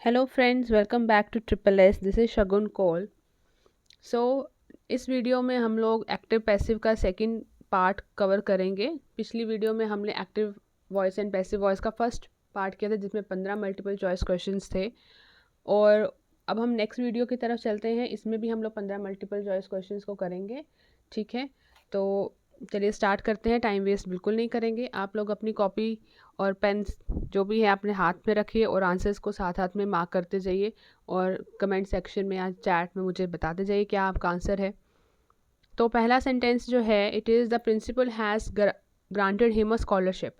Hello friends, welcome back to triple S. This is Shagun Kaul. So इस video में हम लोग एक्टिव पैसिव का सेकंड पार्ट कवर करेंगे। पिछली वीडियो में हमने active voice and passive voice का फर्स्ट पार्ट किया था जिसमें 15 मल्टीपल चॉइस क्वेश्चंस थे। और अब हम नेक्स्ट वीडियो की तरफ चलते हैं। इसमें भी हम लोग 15 मल्टीपल चॉइस क्वेश्चंस को करेंगे। ठीक है, तो चलिए स्टार्ट करते हैं। टाइम वेस्ट बिल्कुल नहीं करेंगे। आप लोग अपनी कॉपी और पेन जो भी है अपने हाथ में रखिए और आंसर्स को साथ साथ में मार्क करते जाइए और कमेंट सेक्शन में या चैट में मुझे बताते जाइए क्या आपका आंसर है। तो पहला सेंटेंस जो है, it is the principal has granted him a scholarship.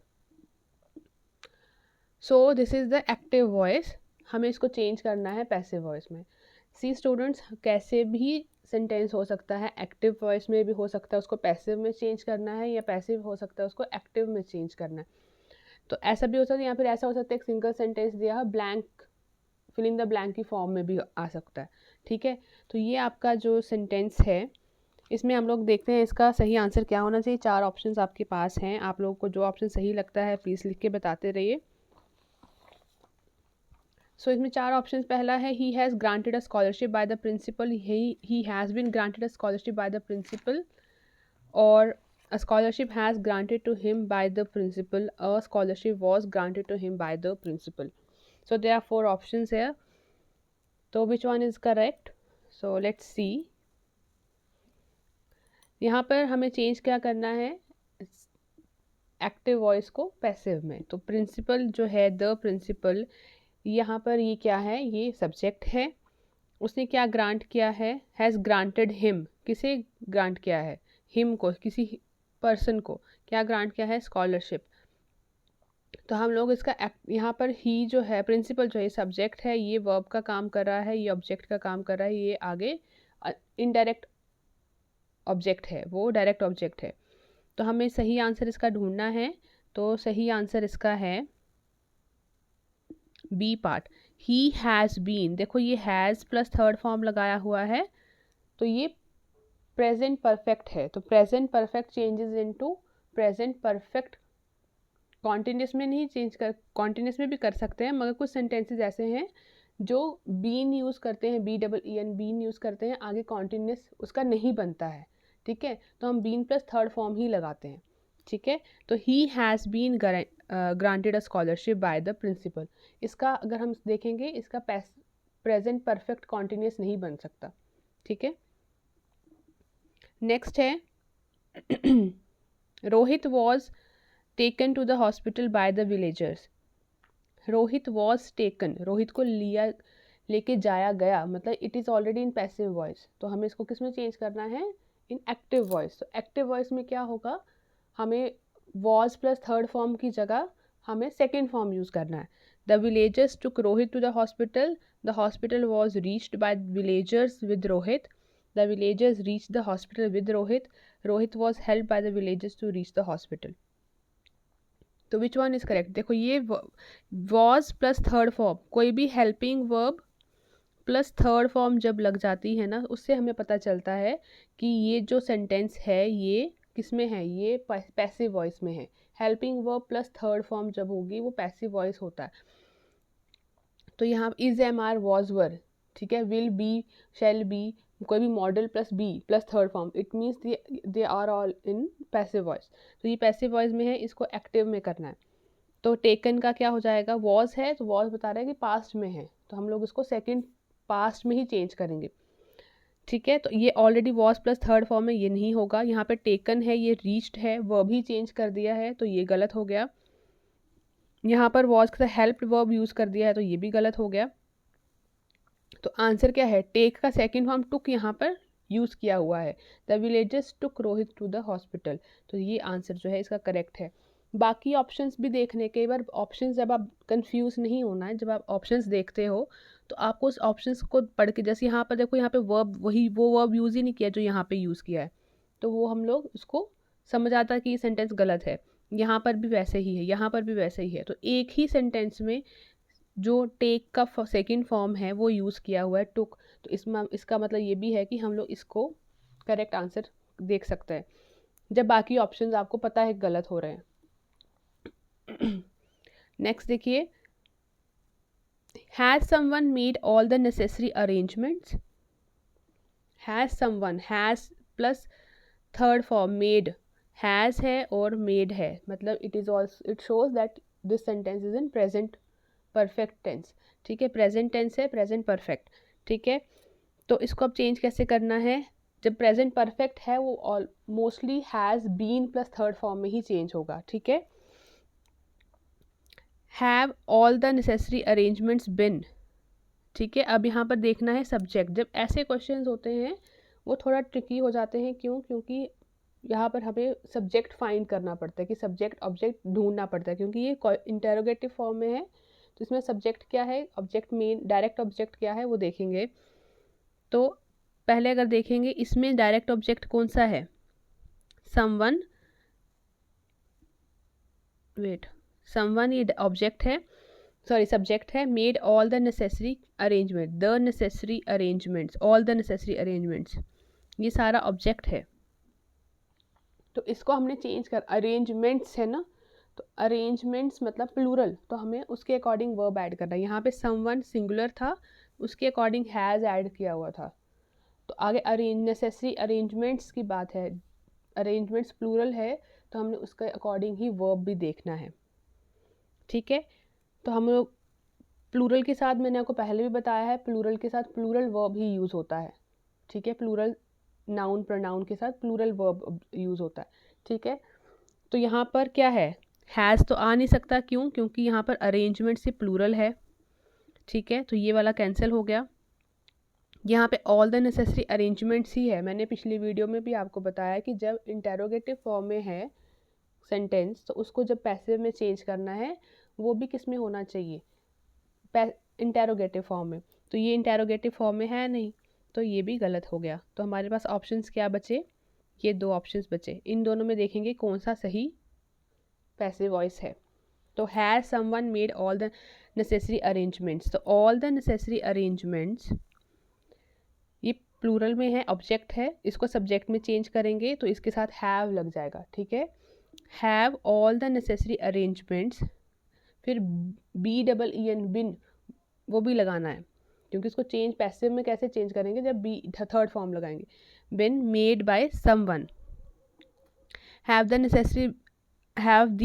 So this is the active voice. हमें इसको चेंज करना है पैसिव वॉइस में। सी स्टूडेंट्स, कैसे भी सेंटेंस हो सकता है, एक्टिव वॉइस में भी हो सकता है, उसको पैसिव में चेंज करना है, या पैसिव हो सकता है उसको एक्टिव में चेंज करना है। तो ऐसा भी हो सकता है, या फिर ऐसा हो सकता है एक सिंगल सेंटेंस दिया है, blank fill in the blank की फॉर्म में भी आ सकता है। ठीक है, तो ये आपका जो सेंटेंस है, इसमें हम लोग देखते हैं इसका सही आंसर क्या होना चाहिए। 4 ऑप्शंस आपके पास हैं। आप लोगों को जो ऑप्शन सही लगता है प्लीज़ लिख के बताते रहिए। सो इसमें 4 ऑप्शंस। पहला है he has granted a scholarship by the principal. He has been granted a scholarship by the principal, और a scholarship has granted to him by the principal. A scholarship was granted to him by the principal. So there are 4 options here. So which one is correct? So let's see. यहाँ पर हमें change क्या करना है active voice को passive में। तो principal जो है, द प्रिंसिपल, यहाँ पर ये क्या है, ये सब्जेक्ट है। उसने क्या ग्रांट किया है, हैज़ ग्रांटेड हिम। किसे ग्रांट किया है, हिम को, किसी पर्सन को क्या ग्रांट किया है, स्कॉलरशिप। तो हम लोग इसका यहाँ पर ही जो है, प्रिंसिपल जो है सब्जेक्ट है, ये वर्ब का काम कर रहा है, ये ऑब्जेक्ट का काम कर रहा है, ये आगे इनडायरेक्ट ऑब्जेक्ट है, वो डायरेक्ट ऑब्जेक्ट है। तो हमें सही आंसर इसका ढूंढना है। तो सही आंसर इसका है B part, he has been. देखो ये हैज़ प्लस थर्ड फॉर्म लगाया हुआ है, तो ये प्रेजेंट परफेक्ट है। तो present perfect changes into present perfect. Continuous में नहीं चेंज कर, कॉन्टिन्यूस में भी कर सकते हैं, मगर कुछ सेंटेंसेस ऐसे हैं जो बीन यूज़ करते हैं, BEEN बीन यूज़ करते हैं, आगे कॉन्टिन्यूस उसका नहीं बनता है। ठीक है, तो हम बीन प्लस थर्ड फॉर्म ही लगाते हैं। ठीक है, तो he has been granted a scholarship by the principal. इसका अगर हम देखेंगे, इसका प्रेजेंट परफेक्ट कॉन्टिन्यूस नहीं बन सकता। ठीक है, नेक्स्ट है Rohit was taken to the hospital by the villagers. Rohit was taken, Rohit को लिया, लेके जाया गया, मतलब it is already in passive voice. तो हमें इसको किस में चेंज करना है, इन एक्टिव वॉइस। तो एक्टिव वॉइस में क्या होगा, हमें वॉज प्लस थर्ड फॉर्म की जगह हमें सेकेंड फॉर्म यूज़ करना है। The villagers took Rohit to the hospital, the hospital was reached by villagers with Rohit, the villagers reach the hospital with Rohit, Rohit was help by the villagers to reach the hospital. तो which one is correct. देखो ये was plus third form, कोई भी helping verb plus third form जब लग जाती है ना, उससे हमें पता चलता है कि ये जो सेंटेंस है ये किस में है, ये पैसिव वॉइस में है। Helping verb plus third form जब होगी वो पैसिव वॉइस होता है। तो यहाँ is, am, are, was, were, ठीक है, विल बी, शैल बी, कोई भी modal plus be plus third form, it means they are all in passive voice. तो ये पैसिव वॉइस में है, इसको एक्टिव में करना है। तो टेकन का क्या हो जाएगा, वॉज है तो वॉज बता रहा है कि पास्ट में है, तो हम लोग इसको सेकंड पास्ट में ही चेंज करेंगे। ठीक है, तो ये already was plus third form में, ये नहीं होगा। यहाँ पे टेकन है, ये रीच्ड है, वर्ब ही चेंज कर दिया है, तो ये गलत हो गया। यहाँ पर वॉज का हेल्प्ड वर्ब यूज़ कर दिया है, तो ये भी गलत हो गया। तो आंसर क्या है, टेक का सेकेंड फॉर्म टुक यहाँ पर यूज़ किया हुआ है। The villagers took Rohit to the hospital, तो ये आंसर जो है इसका करेक्ट है। बाकी ऑप्शंस भी देखने के बार, ऑप्शंस जब आप कंफ्यूज नहीं होना है, जब आप ऑप्शंस देखते हो तो आपको उस ऑप्शंस को पढ़ के, जैसे यहाँ पर देखो, यहाँ पे वर्ब वही वो वर्ब यूज़ ही नहीं किया जो यहाँ पे यूज़ किया है, तो वो हम लोग उसको समझ आता है कि ये सेंटेंस गलत है। यहाँ पर भी वैसे ही है, यहाँ पर भी वैसे ही है। तो एक ही सेंटेंस में जो टेक का सेकंड फॉर्म है वो यूज़ किया हुआ है, टुक। तो इसमें इसका मतलब ये भी है कि हम लोग इसको करेक्ट आंसर देख सकते हैं जब बाकी ऑप्शंस आपको पता है गलत हो रहे हैं। नेक्स्ट देखिए, has someone made all the necessary arrangements, has someone, has plus third form made, has है और मेड है, मतलब it is also, it shows that this sentence is in present perfect tense, ठीक है, प्रेजेंट टेंस है, present perfect, ठीक है। तो इसको अब चेंज कैसे करना है, जब प्रेजेंट परफेक्ट है वो all mostly has been plus third form में ही चेंज होगा, ठीक है। Have all the necessary arrangements been, ठीक है। अब यहाँ पर देखना है सब्जेक्ट, जब ऐसे क्वेश्चंस होते हैं वो थोड़ा ट्रिकी हो जाते हैं, क्यों, क्योंकि यहाँ पर हमें सब्जेक्ट फाइंड करना पड़ता है कि सब्जेक्ट ऑब्जेक्ट ढूंढना पड़ता है, क्योंकि ये इंटेरोगेटिव फॉर्म में है, तो इसमें सब्जेक्ट क्या है, ऑब्जेक्ट मेन डायरेक्ट ऑब्जेक्ट क्या है वो देखेंगे। तो पहले अगर देखेंगे इसमें डायरेक्ट ऑब्जेक्ट कौन सा है, समवन, वेट, समवन ये ऑब्जेक्ट है, सॉरी सब्जेक्ट है, made all the necessary arrangement, the necessary arrangements, all the necessary arrangements, ये सारा ऑब्जेक्ट है। तो इसको हमने चेंज कर, अरेंजमेंट्स है ना, तो अरेंजमेंट्स मतलब प्लूरल, तो हमें उसके अकॉर्डिंग वर्ब ऐड करना है। यहाँ पे समवन सिंगुलर था, उसके अकॉर्डिंग हैज़ ऐड किया हुआ था। तो आगे अरेंज नेसेसरी अरेंजमेंट्स की बात है, अरेंजमेंट्स प्लूरल है, तो हमने उसके अकॉर्डिंग ही वर्ब भी देखना है, ठीक है। तो हम लोग प्लूरल के साथ, मैंने आपको पहले भी बताया है, प्लूरल के साथ प्लूरल वर्ब ही यूज़ होता है, ठीक है, प्लूरल नाउन प्रोनाउन के साथ प्लूरल वर्ब यूज़ होता है, ठीक है। तो यहाँ पर क्या है, हैज़ तो आ नहीं सकता, क्यों, क्योंकि यहाँ पर अरेंजमेंट से प्लूरल है, ठीक है, तो ये वाला कैंसिल हो गया। यहाँ पे ऑल द नेसेसरी अरेंजमेंट्स ही है, मैंने पिछली वीडियो में भी आपको बताया कि जब इंटेरोगेटिव फॉर्म में है सेंटेंस, तो उसको जब पैसिव में चेंज करना है वो भी किस में होना चाहिए, इंटेरोगेटिव फॉर्म में। तो ये इंटेरोगेटिव फॉर्म में है नहीं, तो ये भी गलत हो गया। तो हमारे पास ऑप्शंस क्या बचे, ये दो ऑप्शंस बचे, इन दोनों में देखेंगे कौन सा सही पैसिव वॉइस है। तो has someone made all the necessary arrangements, तो ऑल द नेसेसरी अरेंजमेंट्स ये प्लूरल में है, ऑब्जेक्ट है, इसको सब्जेक्ट में चेंज करेंगे तो इसके साथ हैव लग जाएगा, ठीक है। Have all the necessary arrangements, फिर BEEN बिन वो भी लगाना है, क्योंकि इसको चेंज पैसिव में कैसे चेंज करेंगे, जब बी थर्ड फॉर्म लगाएंगे, बिन made by someone, have the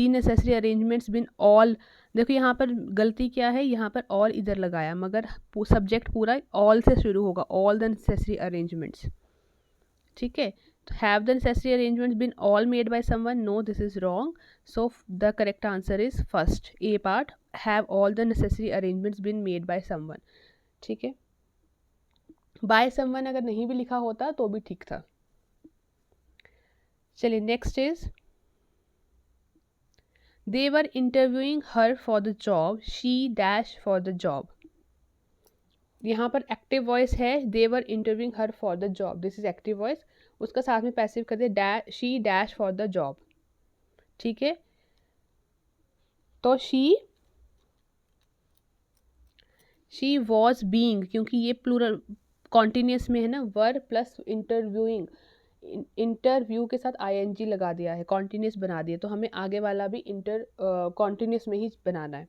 necessary arrangements been all, देखो यहाँ पर गलती क्या है, यहाँ पर ऑल इधर लगाया, मगर सब्जेक्ट पूरा ऑल से शुरू होगा, ऑल द नेसेसरी अरेंजमेंट्स, ठीक है। तो have the necessary arrangements been all made by someone, no this is wrong, so the correct answer is first A part, have all the necessary arrangements been made by someone, ठीक है। By someone अगर नहीं भी लिखा होता तो भी ठीक था। चलिए next is, they were interviewing her for the job, she dash for the job, यहाँ पर एक्टिव वॉइस है, they were interviewing her for the job, this is active voice, उसका साथ में पैसिव कर दे, she dash for the job, ठीक है। तो she was being, क्योंकि ये प्लूरल कॉन्टिन्यूस में है ना, वर प्लस इंटरव्यूइंग, इंटरव्यू के साथ ING लगा दिया है, कॉन्टिन्यूस बना दिया, तो हमें आगे वाला भी कॉन्टिन्यूस में ही बनाना है।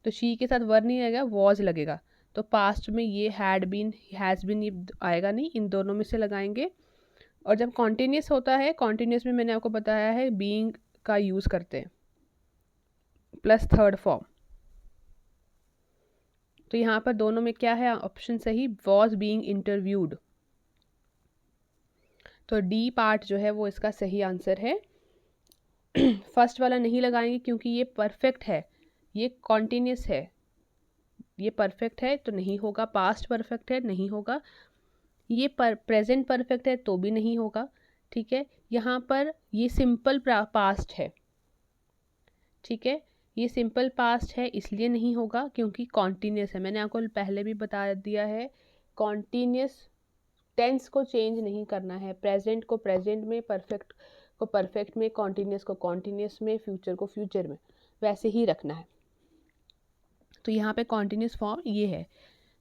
तो शी के साथ वर नहीं आएगा, वॉज लगेगा, तो पास्ट में ये हैड बीन हैज़ बीन ये आएगा नहीं, इन दोनों में से लगाएंगे। और जब कॉन्टिन्यूस होता है, कॉन्टिन्यूस में मैंने आपको बताया है बीइंग का यूज़ करते हैं प्लस थर्ड फॉर्म, तो यहाँ पर दोनों में क्या है ऑप्शन सही, वॉज बीइंग इंटरव्यूड, तो डी पार्ट जो है वो इसका सही आंसर है। फर्स्ट वाला नहीं लगाएंगे क्योंकि ये परफेक्ट है, ये कॉन्टिन्यूस है, ये परफेक्ट है तो नहीं होगा, पास्ट परफेक्ट है नहीं होगा, ये प्रेजेंट परफेक्ट है तो भी नहीं होगा, ठीक है। यहाँ पर ये सिंपल पास्ट है, ठीक है, ये सिंपल पास्ट है इसलिए नहीं होगा क्योंकि कॉन्टिन्यूस है, मैंने आपको पहले भी बता दिया है, कॉन्टिन्यूस टेंस को चेंज नहीं करना है, प्रेजेंट को प्रेजेंट में, परफेक्ट को परफेक्ट में, कॉन्टिन्यूस को कॉन्टिन्यूस में, फ्यूचर को फ्यूचर में, वैसे ही रखना है। तो यहाँ पे कॉन्टिन्यूस फॉर्म ये है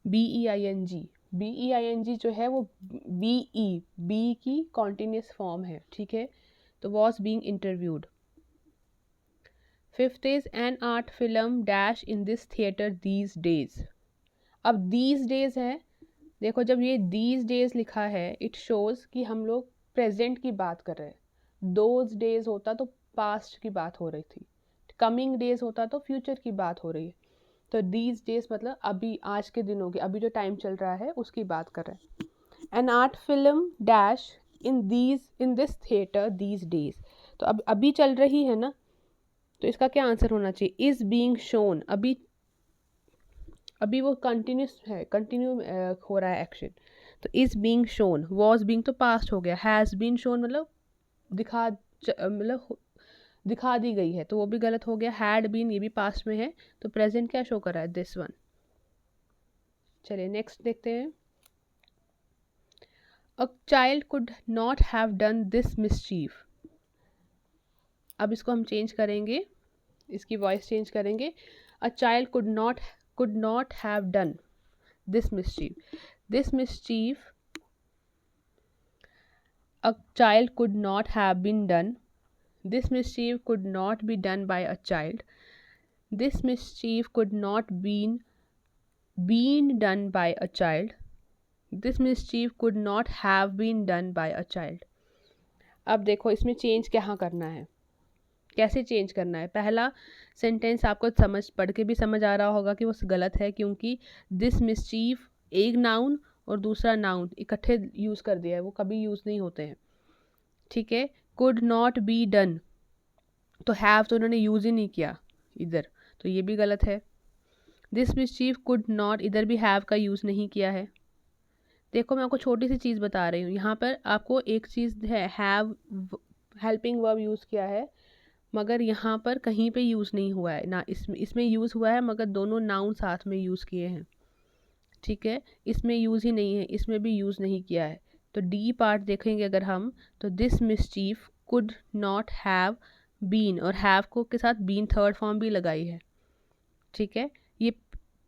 BEING, BEING जो है वो बी की कॉन्टिन्यूस फॉर्म है, ठीक है। तो was being interviewed. Fifth is an art film dash in this theatre these days, अब दीज डेज है, देखो जब ये दीज डेज लिखा है इट शोज कि हम लोग प्रेजेंट की बात कर रहे हैं। दोज डेज होता तो पास्ट की बात हो रही थी, कमिंग डेज होता तो फ्यूचर की बात हो रही है। तो दीज डेज मतलब अभी, आज के दिनों की, अभी जो टाइम चल रहा है उसकी बात कर रहे हैं। An art film dash in this theatre these days, तो अब अभी चल रही है ना, तो इसका क्या आंसर होना चाहिए? इज बीइंग शोन, अभी अभी वो कंटिन्यूस है, कंटिन्यू हो रहा है एक्शन। तो is being shown, was being तो पास्ट हो गया, हैज़ बीन शोन मतलब मतलब दिखा दी गई है, तो वो भी गलत हो गया। हैड बीन ये भी पास्ट में है, तो प्रेजेंट क्या शो कर रहा है? This one. चलिए नेक्स्ट देखते हैं। A child could not have done this mischief, अब इसको हम चेंज करेंगे, इसकी वॉइस चेंज करेंगे। A child could not have done this mischief, this mischief a child could not have been done, this mischief could not be done by a child, this mischief could not been done by a child, this mischief could not have been done by a child। अब देखो इसमें change क्या करना है, कैसे change करना है। पहला सेंटेंस आपको समझ पढ़ के भी समझ आ रहा होगा कि वो गलत है, क्योंकि दिस मिसचीफ एक नाउन और दूसरा नाउन इकट्ठे यूज़ कर दिया है, वो कभी यूज़ नहीं होते हैं। ठीक है, कुड नॉट बी डन, तो हैव तो उन्होंने यूज़ ही नहीं किया इधर, तो ये भी गलत है। दिस मिसचीफ कुड नॉट, इधर भी हैव का यूज़ नहीं किया है। देखो मैं आपको छोटी सी चीज़ बता रही हूँ, यहाँ पर आपको एक चीज़ है, हैव हेल्पिंग वर्ब यूज़ किया है, मगर यहाँ पर कहीं पे यूज़ नहीं हुआ है ना, इसमें यूज़ हुआ है मगर दोनों नाउन साथ में यूज़ किए हैं। ठीक है, इसमें यूज़ ही नहीं है, इसमें भी यूज़ नहीं किया है। तो डी पार्ट देखेंगे अगर हम, तो this mischief could not have been, और हैव को के साथ बीन थर्ड फॉर्म भी लगाई है। ठीक है, ये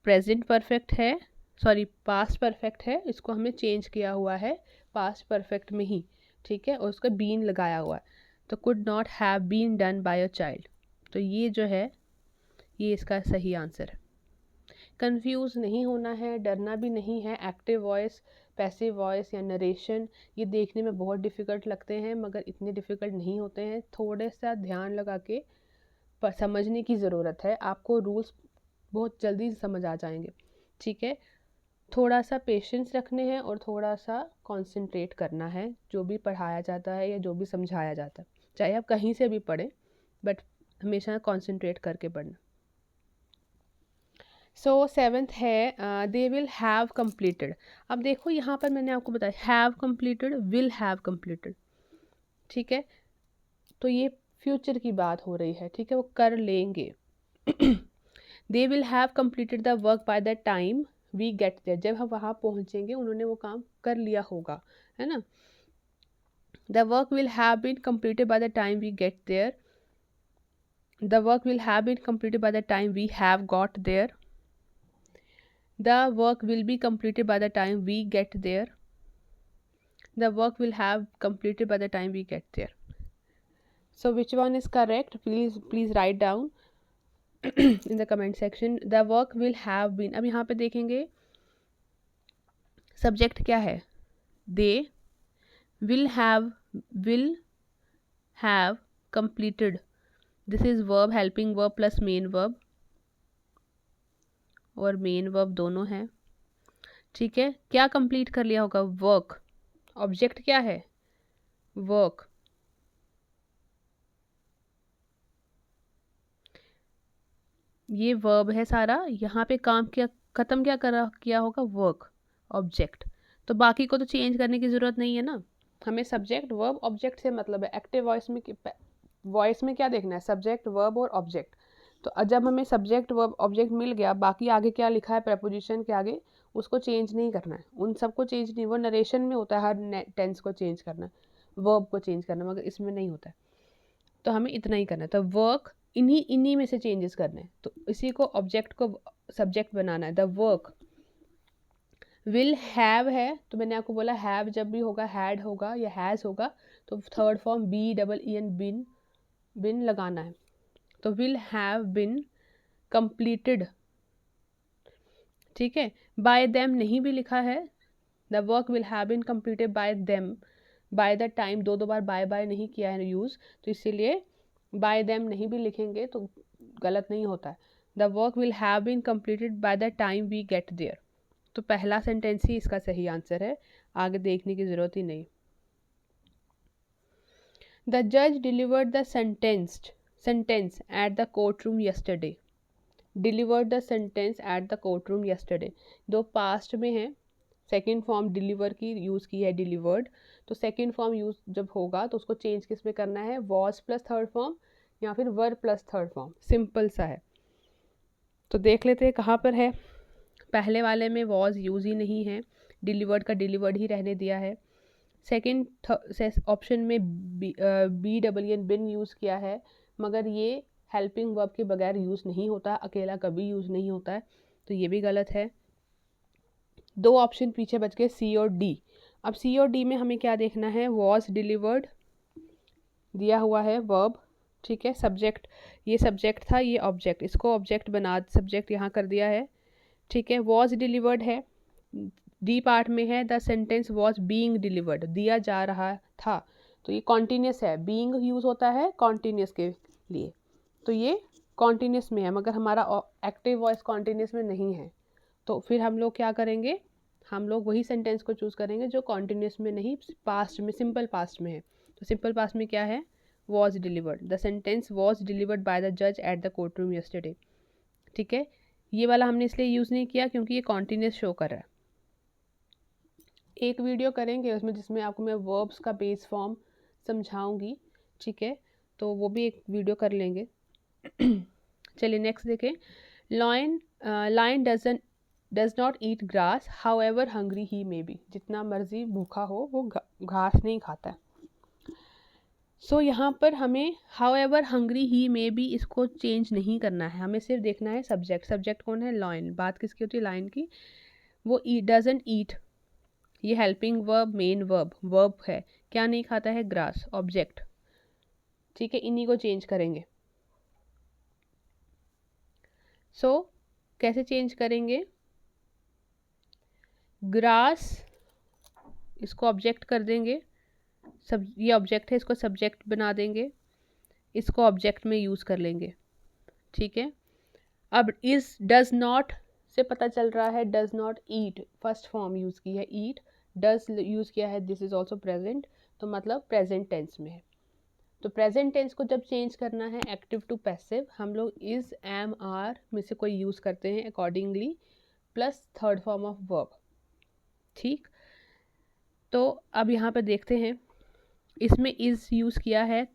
प्रेजेंट परफेक्ट है, सॉरी पास्ट परफेक्ट है, इसको हमने चेंज किया हुआ है पास्ट परफेक्ट में ही। ठीक है, और उसका बीन लगाया हुआ है, तो could not have been done by a child, तो ये जो है ये इसका सही आंसर है। कंफ्यूज नहीं होना है, डरना भी नहीं है। एक्टिव वॉइस, पैसिव वॉइस या नरेशन ये देखने में बहुत डिफ़िकल्ट लगते हैं, मगर इतने डिफ़िकल्ट नहीं होते हैं। थोड़े सा ध्यान लगा के समझने की ज़रूरत है, आपको रूल्स बहुत जल्दी समझ आ जाएंगे। ठीक है, थोड़ा सा पेशेंस रखने हैं और थोड़ा सा कंसंट्रेट करना है जो भी पढ़ाया जाता है या जो भी समझाया जाता है, चाहे आप कहीं से भी पढ़ें, बट हमेशा कंसंट्रेट करके पढ़ना। सो सेवेंथ है दे विल हैव कंप्लीटेड। अब देखो यहाँ पर मैंने आपको बताया have completed, will have completed. ठीक है, तो ये फ्यूचर की बात हो रही है। ठीक है, वो कर लेंगे। They will have completed the work by the time we get there, जब हम वहाँ पहुँचेंगे उन्होंने वो काम कर लिया होगा, है ना। The work will have been completed by the time we get there, the work will have been completed by the time we have got there, the work will be completed by the time we get there, the work will have completed by the time we get there। So which one is correct? Please write down in the comment section। the work will have been, अब यहाँ पे देखेंगे subject क्या है, they will have completed, this is verb, helping verb plus main verb, और main verb दोनों हैं। ठीक है, क्या कंप्लीट कर लिया होगा? वर्क, ऑब्जेक्ट क्या है? वर्क, ये वर्ब है सारा, यहाँ पे काम किया, ख़त्म क्या किया होगा? Work, object. तो बाकी को तो चेंज करने की ज़रूरत नहीं है ना, हमें सब्जेक्ट वर्ब ऑब्जेक्ट से मतलब है। एक्टिव वॉइस में क्या देखना है? सब्जेक्ट वर्ब और ऑब्जेक्ट। तो जब हमें सब्जेक्ट वर्ब ऑब्जेक्ट मिल गया, बाकी आगे क्या लिखा है प्रेपोजिशन के आगे, उसको चेंज नहीं करना है, उन सबको चेंज नहीं, वो नरेशन में होता है हर टेंस को चेंज करना, वर्ब को चेंज करना, मगर इसमें नहीं होता है। तो हमें इतना ही करना है। तो वर्क इन्हीं में से चेंजेस करने हैं, तो इसी को ऑब्जेक्ट को सब्जेक्ट बनाना है। द वर्क विल हैव है, तो मैंने आपको बोला हैव जब भी होगा हैड होगा या हैज़ होगा, तो थर्ड फॉर्म BEEN बिन लगाना है। तो विल हैव बिन कंप्लीटेड, ठीक है, बाय देम नहीं भी लिखा है, the work will have been completed by them, by the time, दो बार बाय बाय नहीं किया है यूज़, तो इसीलिए बाय देम नहीं भी लिखेंगे तो गलत नहीं होता है। The work will have been completed by the time we get there, तो पहला सेंटेंस ही इसका सही आंसर है, आगे देखने की ज़रूरत ही नहीं। द जज delivered the sentence eight the court room yesterday, delivered the sentence eight the court room yesterday, दो पास्ट में है, सेकेंड फॉर्म डिलीवर की यूज़ की है डिलीवर्ड, तो सेकेंड फॉर्म यूज़ जब होगा तो उसको चेंज किस में करना है, वॉज प्लस थर्ड फॉर्म या फिर वर प्लस थर्ड फॉर्म, सिंपल सा है। तो देख लेते हैं कहाँ पर है, पहले वाले में वॉज यूज़ ही नहीं है, डिलीवर्ड का डिलीवर्ड ही रहने दिया है। सेकेंड ऑप्शन में बी डबल एन बिन यूज़ किया है, मगर ये हेल्पिंग वर्ब के बगैर यूज़ नहीं होता, अकेला कभी यूज़ नहीं होता है, तो ये भी गलत है। दो ऑप्शन पीछे बच गए सी और डी। अब सी और डी में हमें क्या देखना है, वॉज डिलीवर्ड दिया हुआ है वर्ब, ठीक है, सब्जेक्ट, ये सब्जेक्ट था, ये ऑब्जेक्ट, इसको ऑब्जेक्ट बना, सब्जेक्ट यहाँ कर दिया है, ठीक है। वॉज डिलीवर्ड है, डी पार्ट में है the sentence was being delivered, दिया जा रहा था, तो ये कॉन्टीन्यूस है, बीइंग यूज़ होता है कॉन्टीन्यूस के लिए, तो ये कॉन्टीन्यूस में है, मगर हमारा एक्टिव वॉइस कॉन्टीन्यूस में नहीं है, तो फिर हम लोग क्या करेंगे, हम लोग वही सेंटेंस को चूज़ करेंगे जो कॉन्टीन्यूस में नहीं, पास्ट में, सिंपल पास्ट में है। तो सिंपल पास्ट में क्या है, was delivered, the sentence was delivered by the जज at the court room yesterday, ठीक है। ये वाला हमने इसलिए यूज़ नहीं किया क्योंकि ये कॉन्टीन्यूस शो कर रहा है। एक वीडियो करेंगे उसमें जिसमें आपको मैं वर्ब्स का बेस फॉर्म समझाऊंगी, ठीक है, तो वो भी एक वीडियो कर लेंगे। चलिए नेक्स्ट देखें, lion does not eat grass however hungry he may be, जितना मर्जी भूखा हो वो घास नहीं खाता है। सो यहाँ पर हमें how ever hungry he may B इसको चेंज नहीं करना है, हमें सिर्फ देखना है सब्जेक्ट, सब्जेक्ट कौन है, लायन, बात किसकी होती है, लायन की, वो डजंट ईट, ये हेल्पिंग वर्ब, मेन वर्ब है, क्या नहीं खाता है, ग्रास, ऑब्जेक्ट, ठीक है, इन्हीं को चेंज करेंगे। सो कैसे चेंज करेंगे, ग्रास इसको ऑब्जेक्ट कर देंगे, सब ये ऑब्जेक्ट है, इसको सब्जेक्ट बना देंगे, इसको ऑब्जेक्ट में यूज़ कर लेंगे, ठीक है। अब इस डज नॉट से पता चल रहा है does not eat, first form use की है, ईट, डज यूज़ किया है, दिस इज ऑल्सो प्रेजेंट, तो मतलब प्रेजेंट टेंस में है। तो प्रेजेंट टेंस को जब चेंज करना है एक्टिव टू पैसिव, हम लोग इज, एम, आर में से कोई यूज़ करते हैं accordingly, plus third form of verb, ठीक। तो अब यहाँ पर देखते हैं, इसमें इज यूज़ किया है,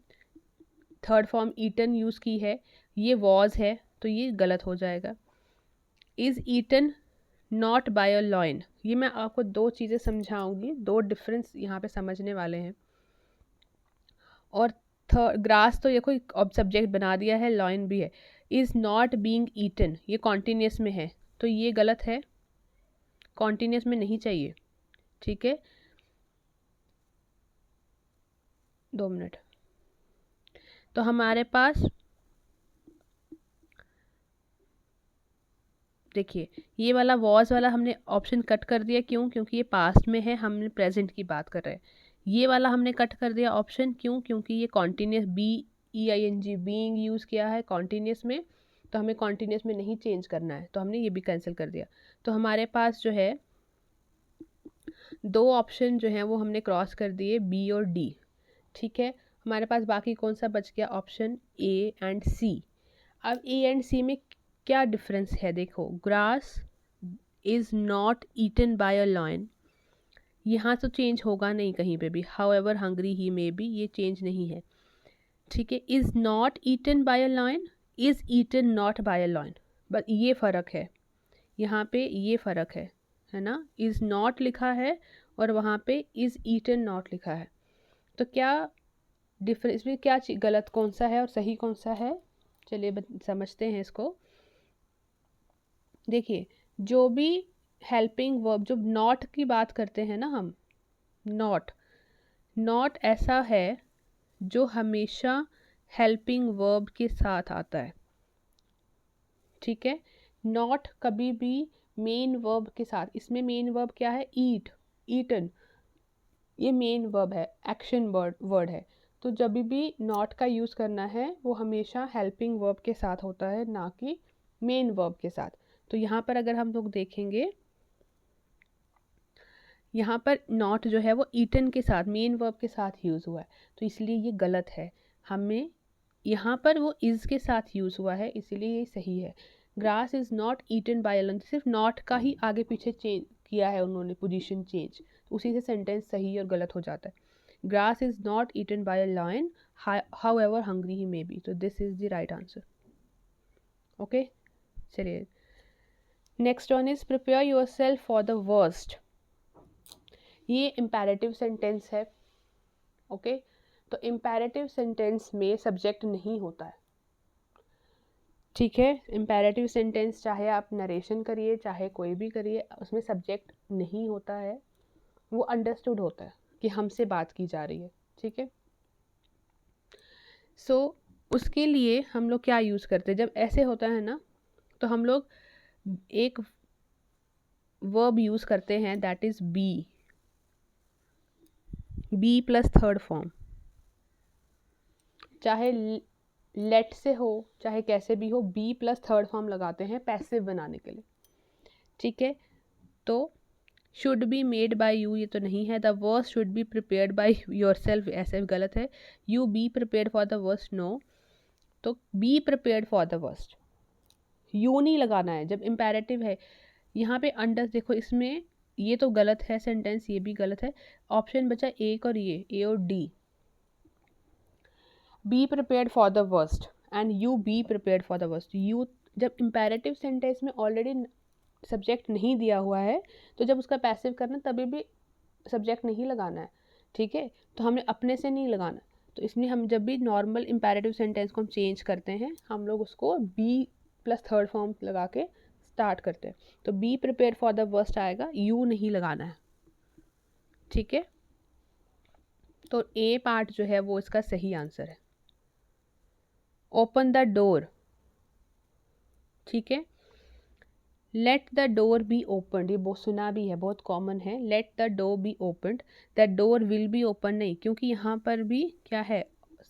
थर्ड फॉर्म ईटन यूज़ की है, ये वॉज है, तो ये गलत हो जाएगा। Is eaten not by a lion, ये मैं आपको दो चीज़ें समझाऊंगी, दो डिफरेंस यहाँ पे समझने वाले हैं। और ग्रास तो ये कोई सब्जेक्ट बना दिया है, लॉयन भी है, इज़ नॉट बीइंग ईटन, ये कॉन्टीन्यूस में है, तो ये गलत है, कॉन्टीन्यूस में नहीं चाहिए, ठीक है। 2 मिनट, तो हमारे पास देखिए ये वाला वॉज वाला हमने ऑप्शन कट कर दिया, क्यों, क्योंकि ये पास्ट में है, हमने प्रेजेंट की बात कर रहे हैं। ये वाला हमने कट कर दिया ऑप्शन, क्यों, क्योंकि ये कॉन्टीन्यूस, BEING बीइंग यूज़ किया है कॉन्टीन्यूस में, तो हमें कॉन्टीन्यूस में नहीं चेंज करना है, तो हमने ये भी कैंसिल कर दिया। तो हमारे पास जो है दो ऑप्शन जो हैं वो हमने क्रॉस कर दिए, बी और डी, ठीक है। हमारे पास बाकी कौन सा बच गया, ऑप्शन ए एंड सी। अब ए एंड सी में क्या डिफरेंस है, देखो, grass is not eaten by a lion, यहाँ तो चेंज होगा नहीं कहीं पे भी, however hungry he may be, ये चेंज नहीं है, ठीक है। Is not eaten by a lion, is eaten not by a lion, बस ये फ़र्क है, यहाँ पे ये फ़र्क है ना, इज़ नॉट लिखा है और वहाँ पे इज़ ईटन नॉट लिखा है, तो क्या डिफरेंस में क्या गलत कौन सा है और सही कौन सा है, चलिए समझते हैं इसको। देखिए जो भी हेल्पिंग वर्ब, जो नॉट की बात करते हैं ना हम, नॉट ऐसा है जो हमेशा हेल्पिंग वर्ब के साथ आता है, ठीक है। नॉट कभी भी मेन वर्ब के साथ, इसमें मेन वर्ब क्या है, ईट, ईटन, ये मेन वर्ब है, एक्शन वर्ड है। तो जब भी नॉट का यूज़ करना है वो हमेशा हेल्पिंग वर्ब के साथ होता है, ना कि मेन वर्ब के साथ। तो यहाँ पर अगर हम लोग देखेंगे, यहाँ पर नॉट जो है वो ईटन के साथ, मेन वर्ब के साथ यूज़ हुआ है, तो इसलिए ये गलत है। हमें यहाँ पर वो इज़ के साथ यूज़ हुआ है, इसलिए ये सही है। Grass is not eaten by a lion, सिर्फ नॉट का ही आगे पीछे चेंज किया है उन्होंने, पोजीशन चेंज, उसी से सेंटेंस सही और गलत हो जाता है। Grass is not eaten by a lion however hungry he may be, तो this is the right answer. Okay, चलिए next one is prepare yourself for the worst. ये इम्पेरेटिव सेंटेंस है। ओके, तो इम्पेरेटिव सेंटेंस में subject नहीं होता है, ठीक है। इम्पेरेटिव सेंटेंस चाहे आप नरेशन करिए चाहे कोई भी करिए, उसमें सब्जेक्ट नहीं होता है, वो अंडरस्टूड होता है कि हमसे बात की जा रही है, ठीक है। सो उसके लिए हम लोग क्या यूज़ करते हैं, जब ऐसे होता है ना, तो हम लोग एक वर्ब यूज़ करते हैं, that is be, be plus third form, चाहे लेट से हो चाहे कैसे भी हो, बी प्लस थर्ड फॉर्म लगाते हैं पैसिव बनाने के लिए, ठीक है। तो should be made by you, ये तो नहीं है। The worst should be prepared by yourself, ऐसे गलत है। You be prepared for the worst, no. तो be prepared for the worst, you नहीं लगाना है जब इम्पेरेटिव है। यहाँ पे अंडर देखो, इसमें ये तो गलत है सेंटेंस, ये भी गलत है। ऑप्शन बचा एक और ये, ए और D. B prepared for the worst and you be prepared for the worst. You जब इम्पेरेटिव सेंटेंस में ऑलरेडी सब्जेक्ट नहीं दिया हुआ है, तो जब उसका पैसिव करना तभी भी सब्जेक्ट नहीं लगाना है, ठीक है। तो हमें अपने से नहीं लगाना, तो इसलिए हम जब भी नॉर्मल इम्पेरेटिव सेंटेंस को हम चेंज करते हैं, हम लोग उसको बी प्लस थर्ड फॉर्म लगा के स्टार्ट करते हैं। तो be prepare for the worst आएगा, यू नहीं लगाना है, ठीक है। तो ए पार्ट जो है वो इसका सही आंसर है। ओपन द डोर, ठीक है। Let the door be open, ये बहुत सुना भी है, बहुत कॉमन है। Let the door B opened, the door will be open नहीं, क्योंकि यहाँ पर भी क्या है,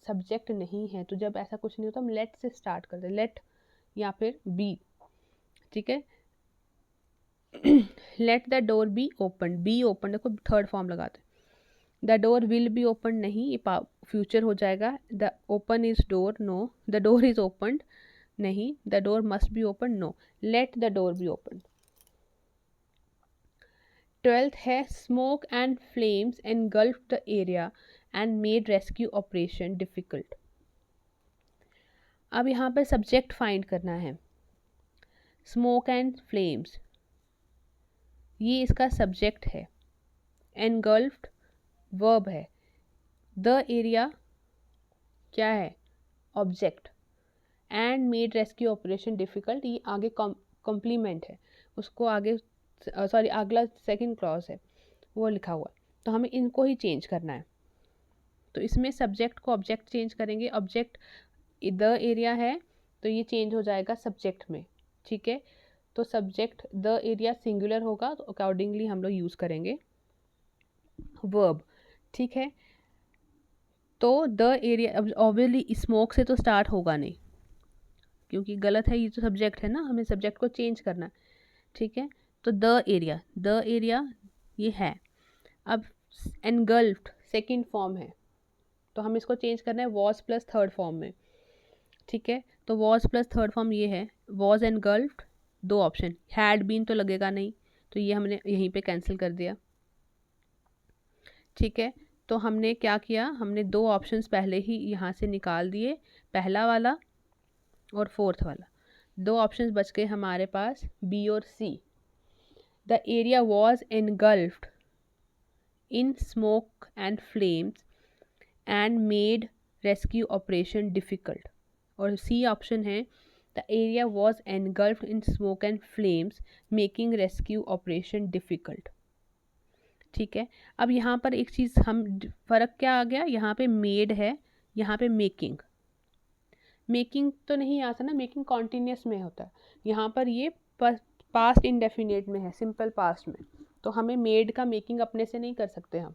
सब्जेक्ट नहीं है। तो जब ऐसा कुछ नहीं होता, हम लेट से स्टार्ट करते हैं, लेट या फिर बी, ठीक है। Let the door be open, be open देखो थर्ड फॉर्म लगाते हैं। The door will be open नहीं, ये फ्यूचर हो जाएगा। The open is door, no. The door is opened नहीं। The door must be open, no. Let the door be open. 12th है smoke and flames engulf the area and made rescue operation difficult. अब यहाँ पर subject find करना है। Smoke and flames, ये इसका subject है। एनगल्फ्ड वर्ब है। द एरिया क्या है, object. And made rescue operation difficult, ये आगे कॉम्प्लीमेंट है, उसको आगे सॉरी अगला सेकंड क्लॉज है वो लिखा हुआ। तो हमें इनको ही चेंज करना है। तो इसमें सब्जेक्ट को ऑब्जेक्ट चेंज करेंगे। ऑब्जेक्ट द एरिया है तो ये चेंज हो जाएगा सब्जेक्ट में, ठीक है। तो सब्जेक्ट द एरिया सिंगुलर होगा, तो अकॉर्डिंगली हम लोग यूज़ करेंगे वर्ब, ठीक है। तो द एरिया, अब ऑब्वियसली स्मोक से तो स्टार्ट होगा नहीं क्योंकि गलत है, ये तो सब्जेक्ट है ना, हमें सब्जेक्ट को चेंज करना है, ठीक है। तो द एरिया ये है। अब एनगल्फ्ड सेकंड फॉर्म है, तो हम इसको चेंज करना है वॉज प्लस थर्ड फॉर्म में, ठीक है। तो वॉज प्लस थर्ड फॉर्म ये है, वॉज एनगल्फ्ड, दो ऑप्शन, हैड बीन तो लगेगा नहीं, तो ये हमने यहीं पे कैंसिल कर दिया, ठीक है। तो हमने क्या किया, हमने दो ऑप्शंस पहले ही यहाँ से निकाल दिए, पहला वाला और फोर्थ वाला। दो ऑप्शंस बच गए हमारे पास, बी और C. The area was engulfed in smoke and flames and made rescue operation difficult. और सी ऑप्शन है, the area was engulfed in smoke and flames making rescue operation difficult, ठीक है। अब यहाँ पर एक चीज़ हम फ़र्क क्या आ गया, यहाँ पे मेड है, यहाँ पे मेकिंग। मेकिंग तो नहीं आता ना, मेकिंग कॉन्टीन्यूस में होता है, यहाँ पर ये पास्ट इंडेफिनिट में है, सिंपल पास्ट में, तो हमें मेड का मेकिंग अपने से नहीं कर सकते हम,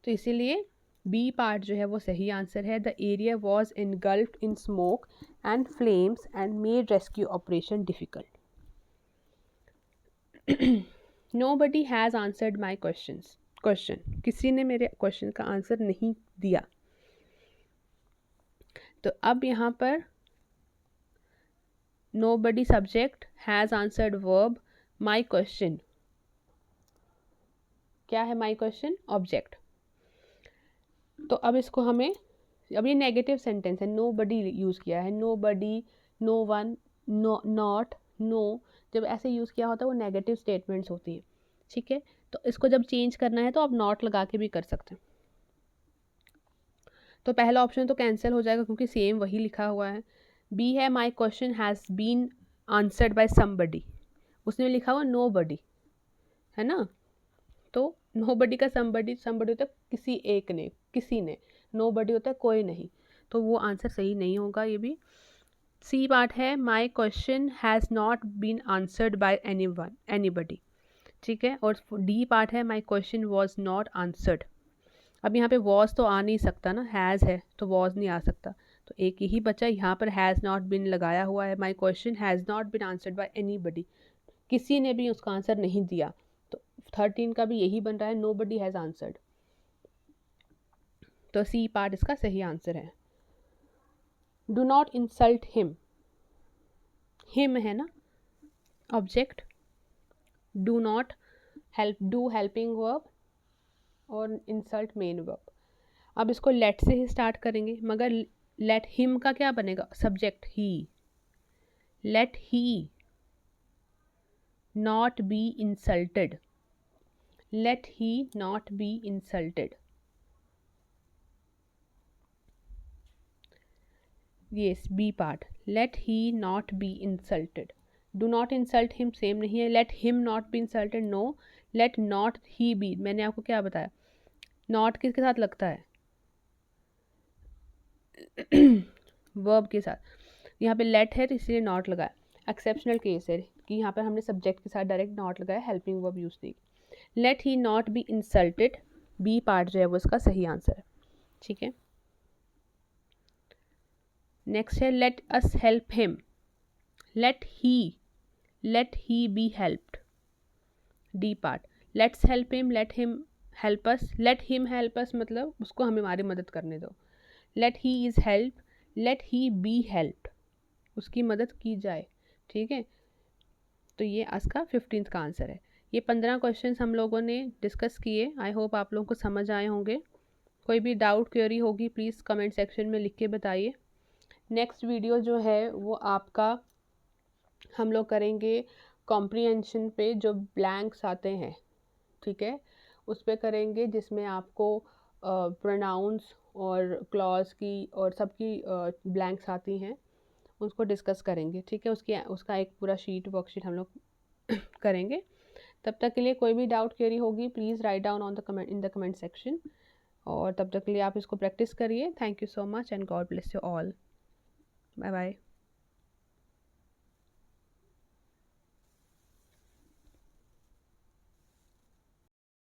तो इसीलिए बी पार्ट जो है वो सही आंसर है। The area was इनगल्फ्ड in smoke and flames and made rescue operation difficult. Nobody has answered my question, किसी ने मेरे क्वेश्चन का आंसर नहीं दिया। तो अब यहाँ पर nobody subject, has answered verb, my question, क्या है my question? ऑब्जेक्ट। तो अब इसको हमें, अब ये नेगेटिव सेंटेंस है, nobody यूज़ किया है, nobody, no one, no not, no, जब ऐसे यूज़ किया होता है वो नेगेटिव स्टेटमेंट्स होती हैं, ठीक है। तो इसको जब चेंज करना है तो आप नॉट लगा के भी कर सकते हैं। तो पहला ऑप्शन तो कैंसिल हो जाएगा क्योंकि सेम वही लिखा हुआ है। बी है my question has been answered by somebody, उसने लिखा हुआ नोबडी, है ना। तो नोबडी का समबडी, समबडी होता है किसी एक ने, किसी ने, नोबडी होता है कोई नहीं, तो वो आंसर सही नहीं होगा ये भी। सी पार्ट है my question has not been answered by anyone, anybody, ठीक है। और डी पार्ट है my question was not answered. अब यहाँ पे वॉज तो आ नहीं सकता ना, हैज़ है तो वॉज नहीं आ सकता, तो एक यही बचा, यहाँ पर हैज़ नॉट बिन लगाया हुआ है। My question has not been answered bye anybody, किसी ने भी उसका आंसर नहीं दिया, तो 13 का भी यही बन रहा है, नोबडी हैज़ आंसर्ड, तो सी पार्ट इसका सही आंसर है। Do not insult him, him है ना object, do not help, do helping verb और इंसल्ट मेन वर्ब। अब इसको लेट से ही स्टार्ट करेंगे, मगर लेट हिम का क्या बनेगा, subject he, let he not be insulted, let he not be insulted, yes B part, let he not be insulted. Do not insult him same नहीं है, let him not be insulted, no, let not he be, मैंने आपको क्या बताया, not किसके साथ लगता है, वर्ब के साथ, यहाँ पे लेट है तो इसलिए नॉट लगाया। एक्सेप्शनल केस है कि यहाँ पर हमने सब्जेक्ट के साथ डायरेक्ट नॉट लगाया, हेल्पिंग वर्ब यूज नहीं। Let he not be insulted, B part जो है वो इसका सही आंसर है, ठीक है। नेक्स्ट है let us help him, let he be helped, D part, let's help him, let him help us, let him help us मतलब उसको हमें हमारी मदद करने दो, let he is help, let he be helped, उसकी मदद की जाए, ठीक है। तो ये आज का 15th का आंसर है। ये 15 क्वेश्चंस हम लोगों ने डिस्कस किए, आई होप आप लोगों को समझ आए होंगे। कोई भी डाउट क्वेरी होगी प्लीज़ कमेंट सेक्शन में लिख के बताइए। नेक्स्ट वीडियो जो है वो आपका हम लोग करेंगे कॉम्प्रीहेंशन पे, जो ब्लैंक्स आते हैं, ठीक है, उस पर करेंगे, जिसमें आपको प्रोनाउंस और क्लॉज की और सबकी ब्लैंक्स आती हैं, उसको डिस्कस करेंगे, ठीक है। उसका एक पूरा वर्कशीट हम लोग करेंगे। तब तक के लिए कोई भी डाउट क्वेरी होगी please write down on the comment, in the comment section, और तब तक के लिए आप इसको प्रैक्टिस करिए। Thank you so much and God bless you all, bye bye.